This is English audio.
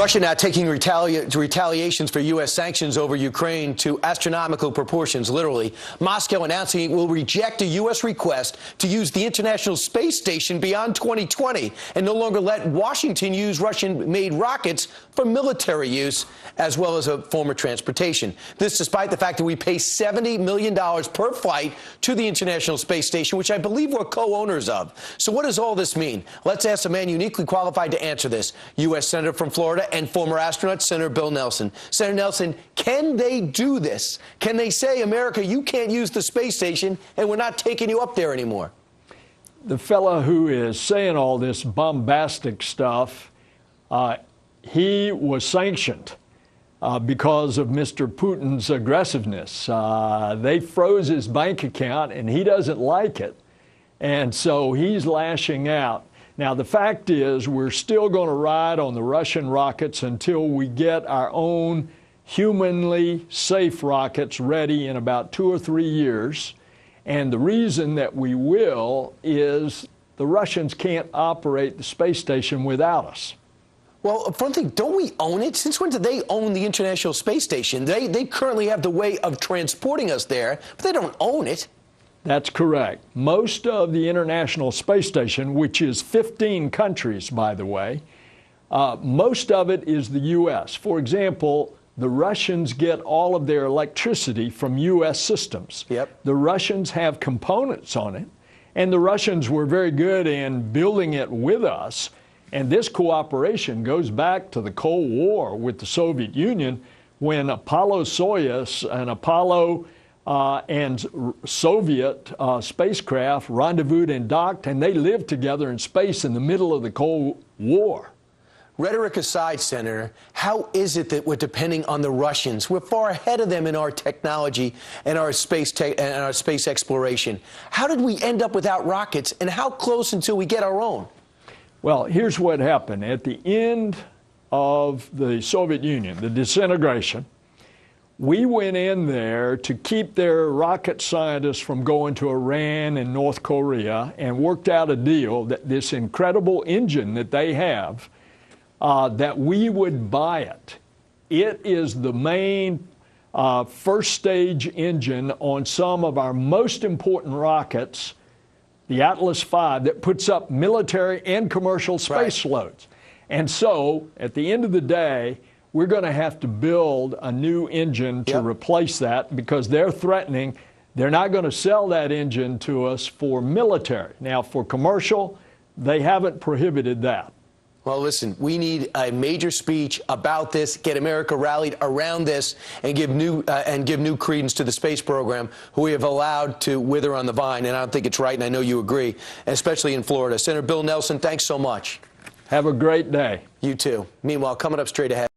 Russia now taking retaliations for U.S. sanctions over Ukraine to astronomical proportions, literally. Moscow announcing it will reject a U.S. request to use the International Space Station beyond 2020 and no longer let Washington use Russian-made rockets for military use, as well as a form of transportation. This despite the fact that we pay $70 million per flight to the International Space Station, which I believe we're co-owners of. So what does all this mean? Let's ask a man uniquely qualified to answer this. U.S. Senator from Florida and former astronaut, Senator Bill Nelson. Senator Nelson, can they do this? Can they say, America, you can't use the space station and we're not taking you up there anymore? The fellow who is saying all this bombastic stuff, he was sanctioned because of Mr. Putin's aggressiveness. They froze his bank account and he doesn't like it. And so he's lashing out. Now, the fact is we're still going to ride on the Russian rockets until we get our own humanly safe rockets ready in about 2 or 3 years. And the reason that we will is the Russians can't operate the space station without us. Well, for one thing, don't we own it? Since when do they own the International Space Station? They currently have the way of transporting us there, but they don't own it. That's correct. Most of the International Space Station, which is 15 countries, by the way, most of it is the U.S. For example, the Russians get all of their electricity from U.S. systems. Yep. The Russians have components on it, and the Russians were very good in building it with us. And this cooperation goes back to the Cold War with the Soviet Union, when Apollo-Soyuz and Apollo and Soviet spacecraft rendezvoused and docked, and they lived together in space in the middle of the Cold War. Rhetoric aside, Senator, how is it that we're depending on the Russians? We're far ahead of them in our technology and our space exploration. How did we end up without rockets, and how close until we get our own? Well, here's what happened. At the end of the Soviet Union, the disintegration, we went in there to keep their rocket scientists from going to Iran and North Korea, and worked out a deal that this incredible engine that they have, that we would buy it. It is the main first stage engine on some of our most important rockets, the Atlas V, that puts up military and commercial space loads. And so, at the end of the day, we're going to have to build a new engine to replace that, because they're threatening they're not going to sell that engine to us for military. Now, for commercial, they haven't prohibited that. Well, listen, we need a major speech about this, get America rallied around this, and give new credence to the space program, who we have allowed to wither on the vine. And I don't think it's right, and I know you agree, especially in Florida. Senator Bill Nelson, thanks so much. Have a great day. You too. Meanwhile, coming up straight ahead.